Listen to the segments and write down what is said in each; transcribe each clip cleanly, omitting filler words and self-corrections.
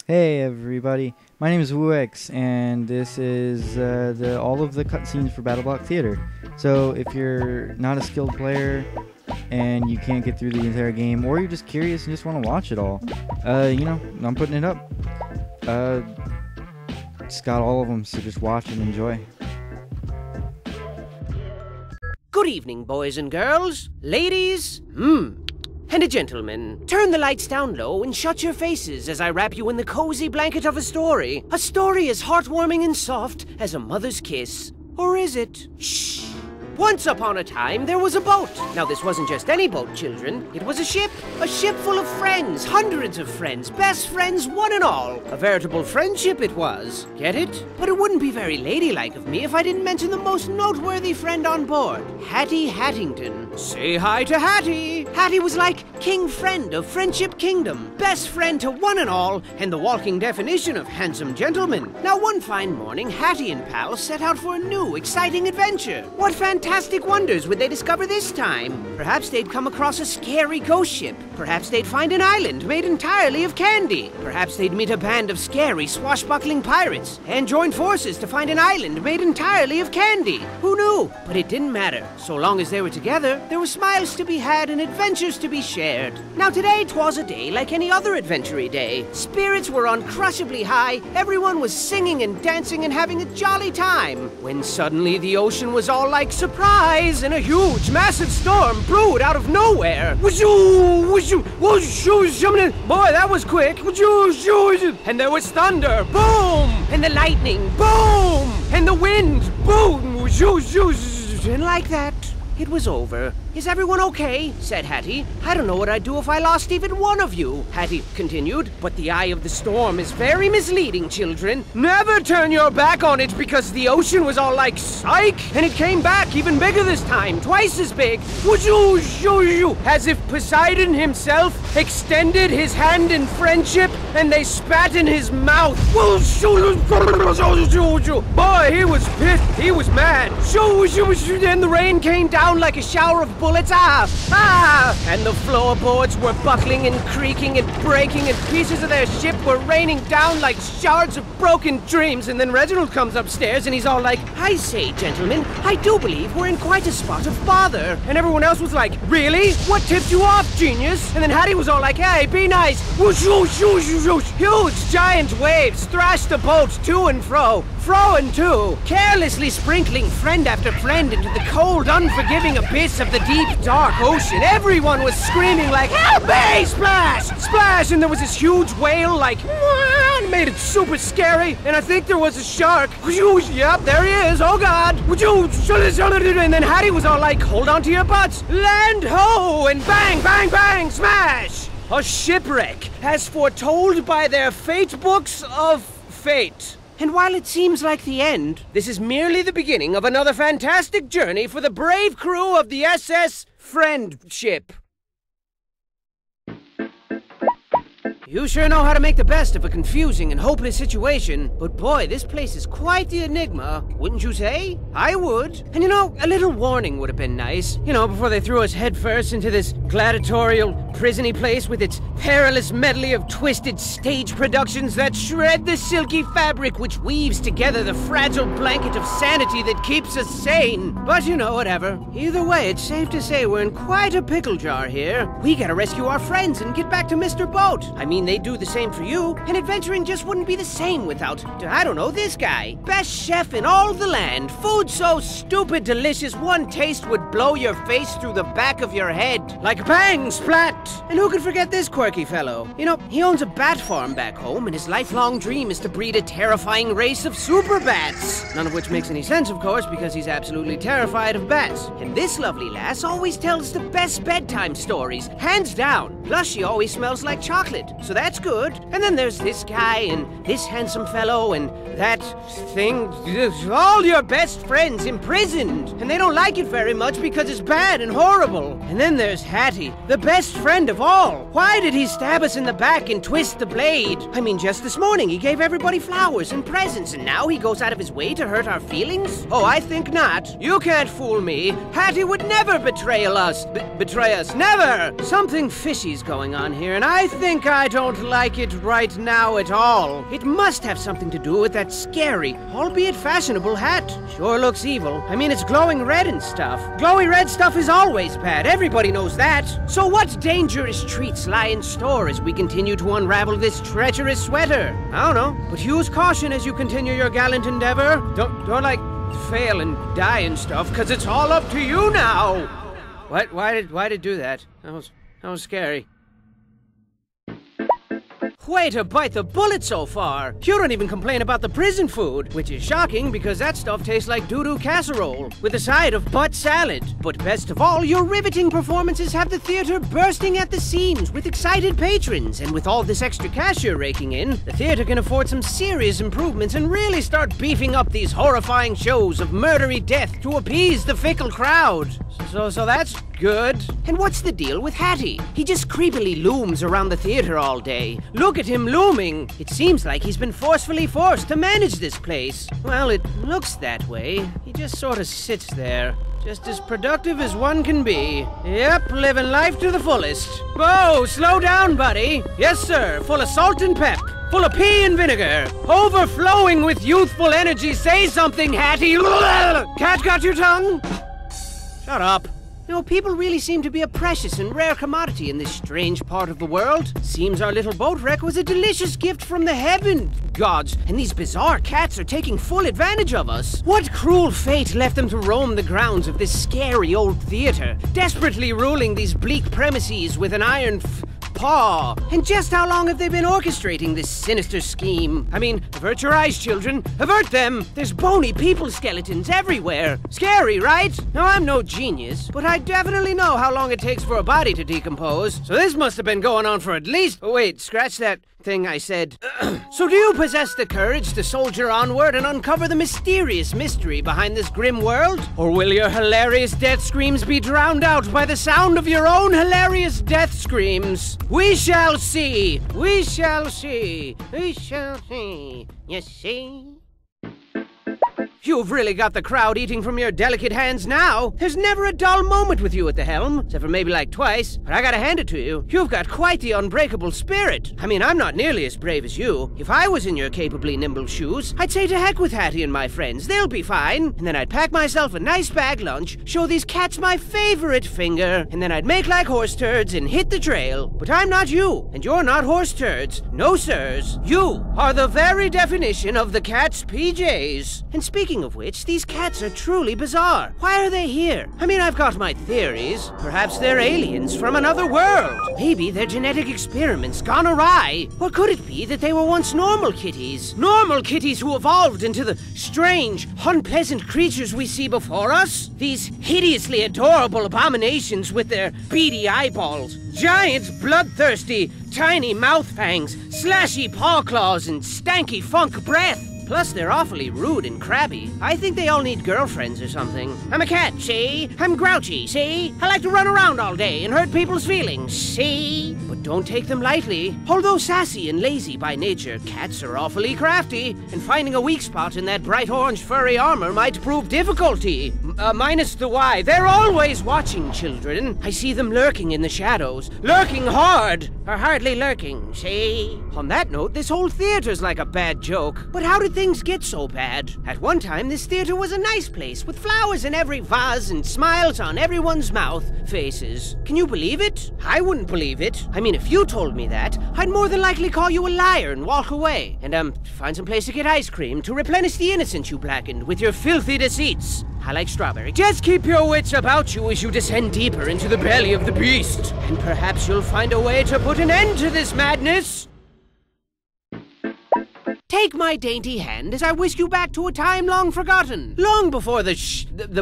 Hey everybody, my name is WooX, and this is all of the cutscenes for BattleBlock Theater. So if you're not a skilled player and you can't get through the entire game, or you're just curious and just want to watch it all, I'm putting it up. It's got all of them, so just watch and enjoy. Good evening, boys and girls, ladies, and gentlemen. Turn the lights down low and shut your faces as I wrap you in the cozy blanket of a story. A story as heartwarming and soft as a mother's kiss. Or is it? Shh. Once upon a time, there was a boat. Now, this wasn't just any boat, children. It was a ship full of friends, hundreds of friends, best friends, one and all. A veritable friendship it was. Get it? But it wouldn't be very ladylike of me if I didn't mention the most noteworthy friend on board, Hattie Hattington. Say hi to Hattie. Hattie was like king friend of Friendship Kingdom, best friend to one and all, and the walking definition of handsome gentleman. Now, one fine morning, Hattie and pals set out for a new, exciting adventure. What fantastic wonders would they discover this time? Perhaps they'd come across a scary ghost ship. Perhaps they'd find an island made entirely of candy. Perhaps they'd meet a band of scary, swashbuckling pirates and join forces to find an island made entirely of candy. Who knew? But it didn't matter. So long as they were together, there were smiles to be had and adventures to be shared. Now today, 'twas a day like any other adventure-y day. Spirits were uncrushably high, everyone was singing and dancing and having a jolly time, when suddenly the ocean was all like surprise, and a huge, massive storm brewed out of nowhere. Boy, that was quick. And there was thunder, boom, and the lightning, boom, and the wind, boom, and like that, it was over. Is everyone okay? Said Hattie. I don't know what I'd do if I lost even one of you, Hattie continued. But the eye of the storm is very misleading, children. Never turn your back on it, because the ocean was all like, psych! And it came back even bigger this time, twice as big. As if Poseidon himself extended his hand in friendship and they spat in his mouth. Boy, he was pissed. He was mad. And the rain came down like a shower of bullets, and the floorboards were buckling and creaking and breaking, and pieces of their ship were raining down like shards of broken dreams. And then Reginald comes upstairs and he's all like, I say, gentlemen, I do believe we're in quite a spot of bother. And everyone else was like, really? What tipped you off, genius? And then Hattie was all like, hey, be nice. Huge giant waves thrashed the boat to and fro and to, carelessly sprinkling friend after friend into the cold, unforgiving abyss of the deep, dark ocean. Everyone was screaming like, help me! Splash! Splash! And there was this huge whale like, and made it super scary. And I think there was a shark. Yep, there he is. Oh God! And then Hattie was all like, hold on to your butts. Land ho! And bang, bang, bang! Smash! A shipwreck, as foretold by their fate books of fate. And while it seems like the end, this is merely the beginning of another fantastic journey for the brave crew of the SS Friendship. You sure know how to make the best of a confusing and hopeless situation, but boy, this place is quite the enigma, wouldn't you say? I would. And a little warning would have been nice, before they threw us headfirst into this gladiatorial, prisony place with its perilous medley of twisted stage productions that shred the silky fabric which weaves together the fragile blanket of sanity that keeps us sane. But whatever. Either way, it's safe to say we're in quite a pickle jar here. We gotta rescue our friends and get back to Mr. Boat. I mean, they'd do the same for you, and adventuring just wouldn't be the same without, I don't know, this guy. Best chef in all the land. Food so stupid delicious, one taste would blow your face through the back of your head. Like bang, splat! And who could forget this quirky fellow? He owns a bat farm back home, and his lifelong dream is to breed a terrifying race of super bats. None of which makes any sense, of course, because he's absolutely terrified of bats. And this lovely lass always tells the best bedtime stories, hands down. Plus, she always smells like chocolate, so that's good. And then there's this guy, and this handsome fellow, and that thing. All your best friends imprisoned. And they don't like it very much because it's bad and horrible. And then there's Hattie, the best friend of all. Why did he stab us in the back and twist the blade? I mean, just this morning he gave everybody flowers and presents, and now he goes out of his way to hurt our feelings? Oh, I think not. You can't fool me. Hattie would never betray us. Betray us. Never! Something fishy's going on here, and I think I don't like it right now at all. It must have something to do with that scary, albeit fashionable hat. Sure looks evil. I mean, it's glowing red and stuff. Glowy red stuff is always bad. Everybody knows that. So what dangerous treats lie in store as we continue to unravel this treacherous sweater? I don't know, but use caution as you continue your gallant endeavor. Don't like fail and die and stuff, because it's all up to you now. What? Why did do that? That was scary. Way to bite the bullet so far! You don't even complain about the prison food, which is shocking because that stuff tastes like doo-doo casserole, with a side of butt salad. But best of all, your riveting performances have the theater bursting at the seams with excited patrons, and with all this extra cash you're raking in, the theater can afford some serious improvements and really start beefing up these horrifying shows of murdery death to appease the fickle crowd. So that's good. And what's the deal with Hattie? He just creepily looms around the theater all day. Look at him looming. It seems like he's been forcefully forced to manage this place. Well, it looks that way. He just sort of sits there, just as productive as one can be. Yep, living life to the fullest. Whoa, slow down, buddy. Yes, sir, full of salt and pep. Full of pea and vinegar. Overflowing with youthful energy. Say something, Hattie. Cat got your tongue? Shut up. You know, people really seem to be a precious and rare commodity in this strange part of the world. Seems our little boat wreck was a delicious gift from the heaven gods, and these bizarre cats are taking full advantage of us. What cruel fate left them to roam the grounds of this scary old theater, desperately ruling these bleak premises with an iron paw? And just how long have they been orchestrating this sinister scheme? I mean, avert your eyes, children. Avert them! There's bony people skeletons everywhere. Scary, right? Now, I'm no genius, but I definitely know how long it takes for a body to decompose. So this must have been going on for at least... Oh, wait, scratch that thing I said. So do you possess the courage to soldier onward and uncover the mysterious mystery behind this grim world? Or will your hilarious death screams be drowned out by the sound of your own hilarious death screams? We shall see! We shall see! We shall see! You see? You've really got the crowd eating from your delicate hands now. There's never a dull moment with you at the helm, except for maybe like twice. But I gotta hand it to you. You've got quite the unbreakable spirit. I mean, I'm not nearly as brave as you. If I was in your capably nimble shoes, I'd say to heck with Hattie and my friends. They'll be fine. And then I'd pack myself a nice bag lunch, show these cats my favorite finger, and then I'd make like horse turds and hit the trail. But I'm not you, and you're not horse turds. No, sirs. You are the very definition of the cat's PJs. And speaking of which, these cats are truly bizarre. Why are they here? I mean, I've got my theories. Perhaps they're aliens from another world. Maybe their genetic experiments gone awry. Or could it be that they were once normal kitties? Normal kitties who evolved into the strange, unpleasant creatures we see before us? These hideously adorable abominations with their beady eyeballs, giant, bloodthirsty, tiny mouth fangs, slashy paw claws, and stanky funk breath. Plus, they're awfully rude and crabby. I think they all need girlfriends or something. I'm a cat, see? I'm grouchy, see? I like to run around all day and hurt people's feelings, see? But don't take them lightly. Although sassy and lazy by nature, cats are awfully crafty, and finding a weak spot in that bright orange furry armor might prove difficulty. Minus the why. They're always watching, children. I see them lurking in the shadows. Lurking hard! Or hardly lurking, see? On that note, this whole theater's like a bad joke. But how did things get so bad? At one time, this theater was a nice place, with flowers in every vase and smiles on everyone's faces. Can you believe it? I wouldn't believe it. I mean, if you told me that, I'd more than likely call you a liar and walk away. And, find some place to get ice cream to replenish the innocence you blackened with your filthy deceits. I like strawberry. Just keep your wits about you as you descend deeper into the belly of the beast. And perhaps you'll find a way to put an end to this madness. Take my dainty hand as I whisk you back to a time long forgotten. Long before the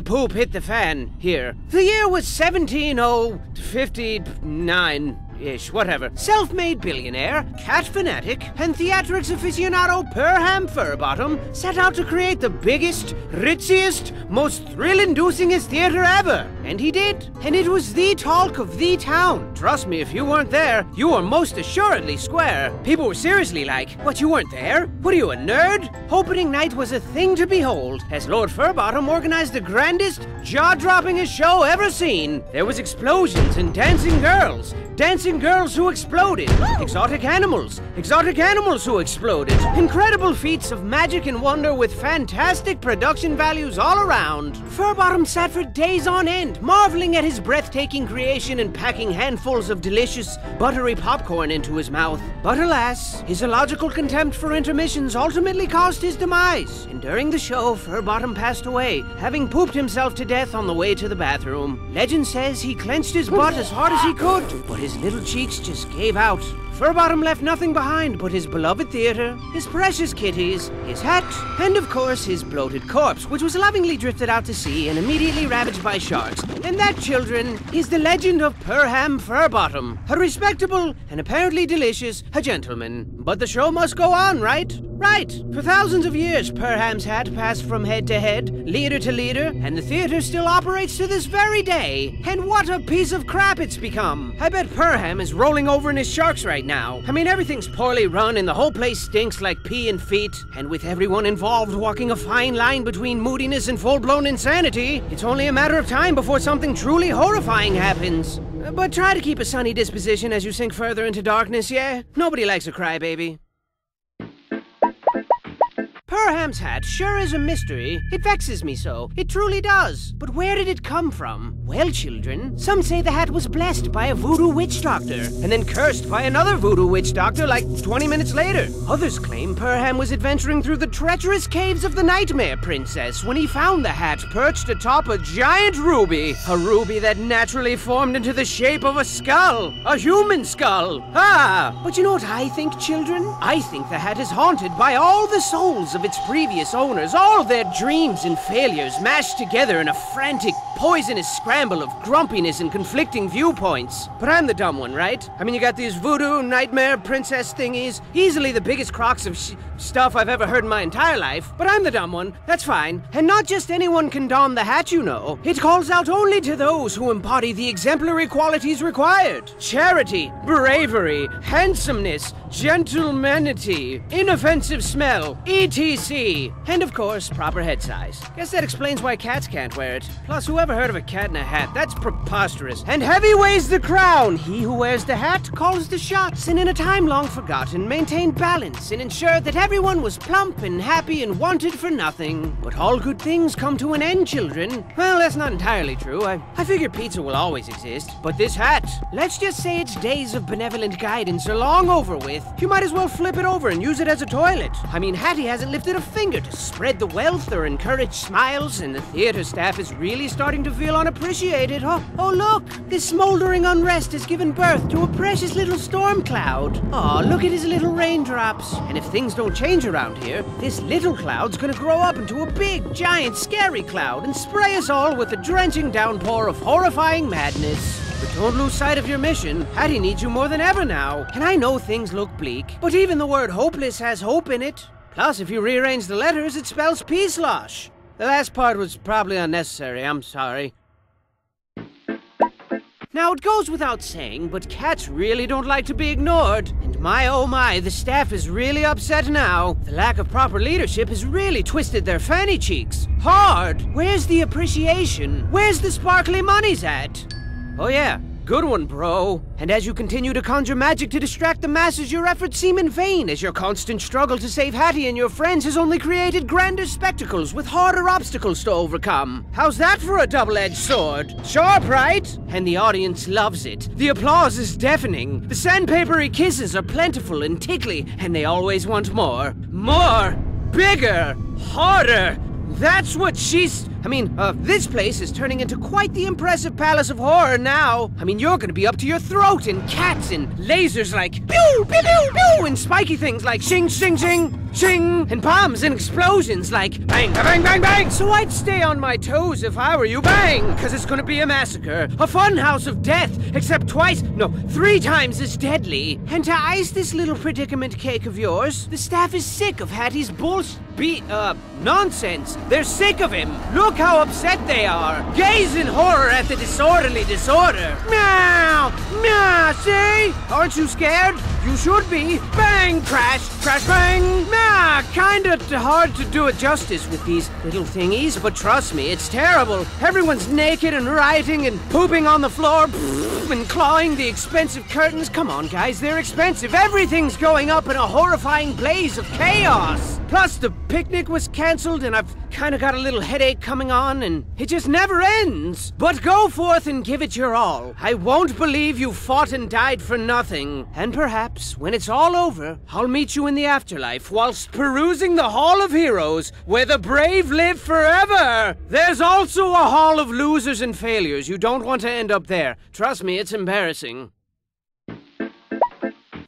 poop hit the fan here. The year was 17059. ish, whatever. Self-made billionaire, cat fanatic, and theatrics aficionado Perham Furbottom set out to create the biggest, ritziest, most thrill-inducingest theater ever. And he did. And it was the talk of the town. Trust me, if you weren't there, you were most assuredly square. People were seriously like, what, you weren't there? What are you, a nerd? Opening night was a thing to behold, as Lord Furbottom organized the grandest, jaw-droppingest show ever seen. There was explosions and dancing girls who exploded, exotic animals who exploded, incredible feats of magic and wonder with fantastic production values all around. Furbottom sat for days on end, marveling at his breathtaking creation and packing handfuls of delicious, buttery popcorn into his mouth. But alas, his illogical contempt for intermissions ultimately caused his demise, and during the show, Furbottom passed away, having pooped himself to death on the way to the bathroom. Legend says he clenched his butt as hard as he could, but his little cheeks just gave out. Furbottom left nothing behind but his beloved theater, his precious kitties, his hat, and of course his bloated corpse, which was lovingly drifted out to sea and immediately ravaged by sharks. And that, children, is the legend of Perham Furbottom, a respectable and apparently delicious gentleman. But the show must go on, right? Right. For thousands of years, Perham's hat passed from head to head, leader to leader, and the theater still operates to this very day. And what a piece of crap it's become. I bet Perham is rolling over in his sharks right now. I mean, everything's poorly run and the whole place stinks like pee and feet. And with everyone involved walking a fine line between moodiness and full-blown insanity, it's only a matter of time before something truly horrifying happens. But try to keep a sunny disposition as you sink further into darkness, yeah? Nobody likes a crybaby. Perham's hat sure is a mystery. It vexes me so. It truly does. But where did it come from? Well, children, some say the hat was blessed by a voodoo witch doctor, and then cursed by another voodoo witch doctor like 20 minutes later. Others claim Perham was adventuring through the treacherous caves of the Nightmare Princess when he found the hat perched atop a giant ruby. A ruby that naturally formed into the shape of a skull. A human skull. Ah! But you know what I think, children? I think the hat is haunted by all the souls of its previous owners, all their dreams and failures mashed together in a frantic, poisonous scramble of grumpiness and conflicting viewpoints. But I'm the dumb one, right? I mean, you got these voodoo nightmare princess thingies, easily the biggest crocs of stuff I've ever heard in my entire life. But I'm the dumb one, that's fine. And not just anyone can don the hat, you know. It calls out only to those who embody the exemplary qualities required. Charity, bravery, handsomeness, gentlemanity, inoffensive smell, etc. And of course, proper head size. Guess that explains why cats can't wear it. Plus, whoever heard of a cat in a hat? That's preposterous. And heavy weighs the crown. He who wears the hat calls the shots, and in a time long forgotten, maintained balance and ensured that everyone was plump and happy and wanted for nothing. But all good things come to an end, children. Well, that's not entirely true. I figure pizza will always exist. But this hat, let's just say its days of benevolent guidance are long over with. You might as well flip it over and use it as a toilet. I mean, Hattie hasn't lifted a finger to spread the wealth or encourage smiles, and the theater staff is really starting to feel unappreciated. Oh look, this smoldering unrest has given birth to a precious little storm cloud. Oh, look at his little raindrops. And if things don't change around here, this little cloud's gonna grow up into a big, giant, scary cloud and spray us all with a drenching downpour of horrifying madness. But don't lose sight of your mission. Hattie needs you more than ever now. And I know things look bleak, but even the word hopeless has hope in it. Plus, if you rearrange the letters, it spells peace-losh. The last part was probably unnecessary, I'm sorry. Now, it goes without saying, but cats really don't like to be ignored. And my oh my, the staff is really upset now. The lack of proper leadership has really twisted their fanny cheeks. Hard! Where's the appreciation? Where's the sparkly monies at? Oh yeah, good one, bro. And as you continue to conjure magic to distract the masses, your efforts seem in vain, as your constant struggle to save Hattie and your friends has only created grander spectacles with harder obstacles to overcome. How's that for a double-edged sword? Sharp, right? And the audience loves it. The applause is deafening. The sandpapery kisses are plentiful and tickly, and they always want more. More! Bigger! Harder! That's what this place is turning into quite the impressive palace of horror now. I mean, you're gonna be up to your throat in cats and lasers like pew, pew, pew, pew, and spiky things like shing, shing, shing. ching, and bombs and explosions like bang, bang, bang, bang. So I'd stay on my toes if I were you, bang, cause it's gonna be a massacre. A fun house of death, except 3 times as deadly. And to ice this little predicament cake of yours, the staff is sick of Hattie's nonsense. They're sick of him. Look how upset they are. Gaze in horror at the disorderly disorder. Meow! Meow! See? Aren't you scared? You should be. Bang! Crash! Crash! Bang! Meow! Kinda hard to do it justice with these little thingies, but trust me, it's terrible. Everyone's naked and rioting and pooping on the floor and clawing the expensive curtains. Come on, guys, they're expensive. Everything's going up in a horrifying blaze of chaos. Plus, the picnic was cancelled, and I've kinda got a little headache coming on, and it just never ends. But go forth and give it your all. I won't believe you fought and died for nothing. And perhaps, when it's all over, I'll meet you in the afterlife whilst perusing the Hall of Heroes, where the brave live forever. There's also a Hall of Losers and Failures. You don't want to end up there. Trust me, it's embarrassing.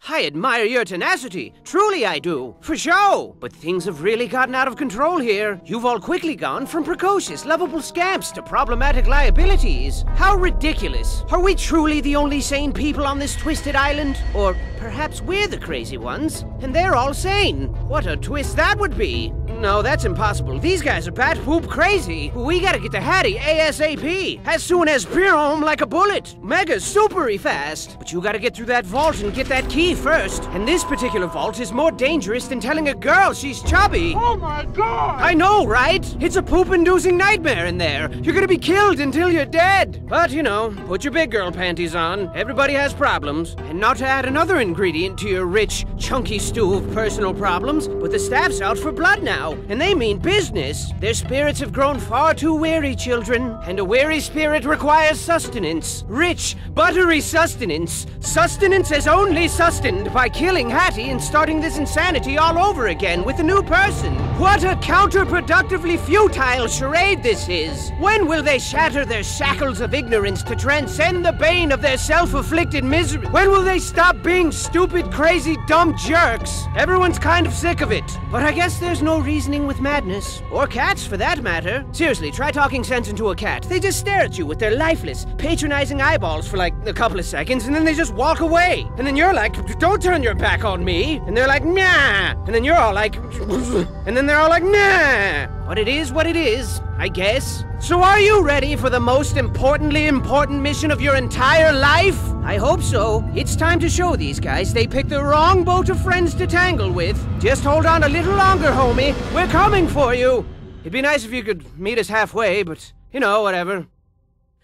I admire your tenacity. Truly I do. For show. But things have really gotten out of control here. You've all quickly gone from precocious, lovable scamps to problematic liabilities. How ridiculous. Are we truly the only sane people on this twisted island? Or perhaps we're the crazy ones, and they're all sane. What a twist that would be. No, that's impossible. These guys are bat whoop crazy. We gotta get to Hattie ASAP. As soon as home like a bullet. Mega supery fast. But you gotta get through that vault and get that key first. And this particular vault is more dangerous than telling a girl she's chubby. Oh my god! I know, right? It's a poop-inducing nightmare in there. You're gonna be killed until you're dead. But, you know, put your big girl panties on. Everybody has problems. And not to add another ingredient to your rich, chunky stew of personal problems, but the staff's out for blood now. And they mean business. Their spirits have grown far too weary, children. And a weary spirit requires sustenance. Rich, buttery sustenance. Sustenance as only sustained by killing Hattie and starting this insanity all over again with a new person. What a counterproductively futile charade this is. When will they shatter their shackles of ignorance to transcend the bane of their self-afflicted misery? When will they stop being stupid, crazy, dumb jerks? Everyone's kind of sick of it. But I guess there's no reasoning with madness. Or cats, for that matter. Seriously, try talking sense into a cat. They just stare at you with their lifeless, patronizing eyeballs for like a couple of seconds, and then they just walk away. And then you're like, don't turn your back on me. And they're like, nah. And then you're all like, and then they're all like, nah. But it is what it is, I guess. So are you ready for the most importantly important mission of your entire life? I hope so. It's time to show these guys they picked the wrong boat of friends to tangle with. Just hold on a little longer, homie. We're coming for you. It'd be nice if you could meet us halfway, but, you know, whatever.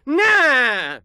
Nah!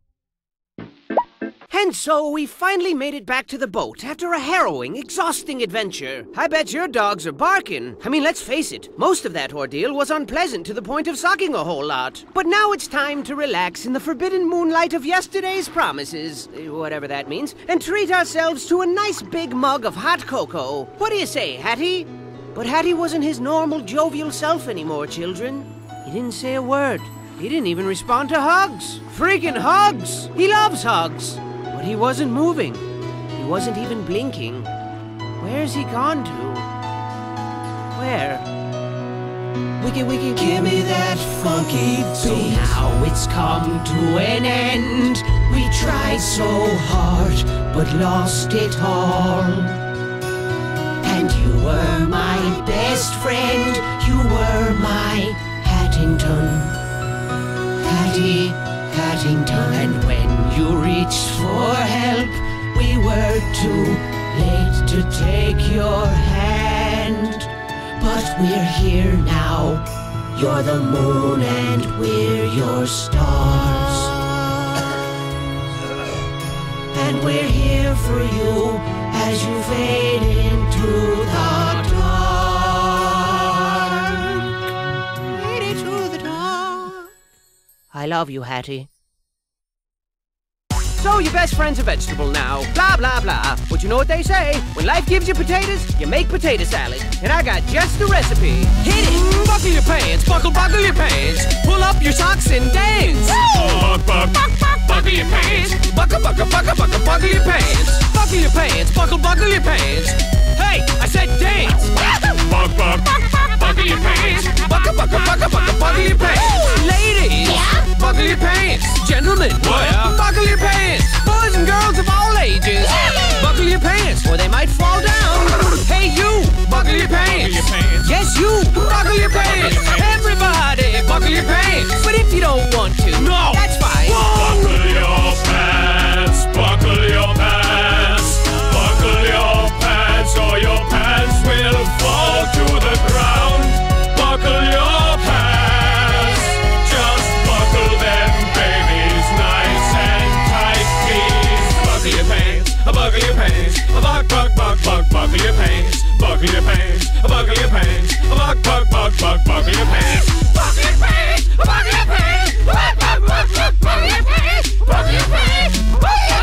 And so we finally made it back to the boat after a harrowing, exhausting adventure. I bet your dogs are barking. I mean, let's face it, most of that ordeal was unpleasant to the point of sucking a whole lot. But now it's time to relax in the forbidden moonlight of yesterday's promises, whatever that means, and treat ourselves to a nice big mug of hot cocoa. What do you say, Hattie? But Hattie wasn't his normal, jovial self anymore, children. He didn't say a word. He didn't even respond to hugs. Freaking hugs! He loves hugs. But he wasn't moving. He wasn't even blinking. Where's he gone to? Where? Wiki, give me that funky beat. So now it's come to an end. We tried so hard, but lost it all. And you were my best friend. You were my Hattington. Hattie Hattington. And when you reached for help, We were too late to take your hand. But we're here now. You're the moon and we're your stars. And we're here for you as you fade into the dark. Fade into the dark. I love you, Hattie. So your best friend's a vegetable now. Blah, blah, blah. But you know what they say? When life gives you potatoes, you make potato salad. And I got just the recipe. Hit it! Buckle your pants, buckle your pants. Pull up your socks and dance. Buckle your pants. Buckle your pants. Buckle your pants, buckle your pants. Hey, I said dance. buckle your pants. Ladies, Yeah? buckle your pants. Gentlemen, What? buckle your pants. Boys and girls of all ages, buckle your pants or they might fall down. Hey you, buckle your pants. Yes you, buckle your pants. Everybody, buckle your pants. But if you don't want to, No. that's fine. Buckle your pants, buckle your pants, buckle your pants, or your pants will fall to the ground. Buckle your pants, just buckle them, babies, nice and tight, please. Buckle your pants, buckle your pants, buckle your pants, buckle your pants, buckle your pants, buckle your pants. Buckle your pants, buckle your pants, buckle your pants, buckle your pants, buckle your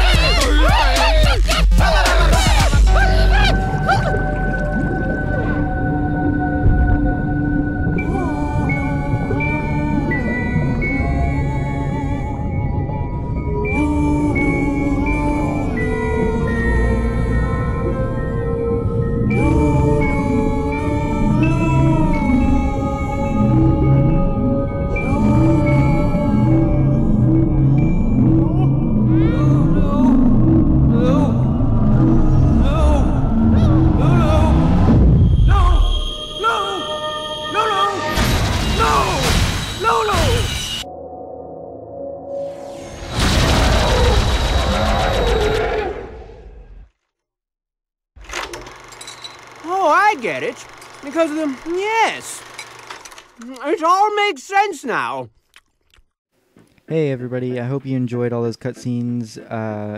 Oh, I get it. Because of the... Yes. It all makes sense now. Hey everybody, I hope you enjoyed all those cutscenes.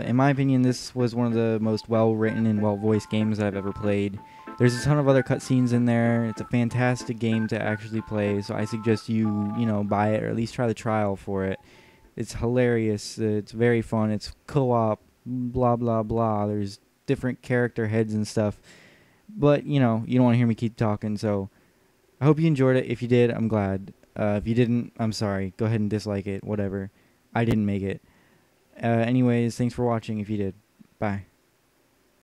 In my opinion, this was one of the most well-written and well-voiced games I've ever played. There's a ton of other cutscenes in there. It's a fantastic game to actually play, so I suggest you buy it or at least try the trial for it. It's hilarious. It's very fun. It's co-op, blah, blah, blah. There's different character heads and stuff. But, you don't want to hear me keep talking, so I hope you enjoyed it. If you did, I'm glad. If you didn't, I'm sorry. Go ahead and dislike it, whatever. I didn't make it. Anyways, thanks for watching if you did. Bye.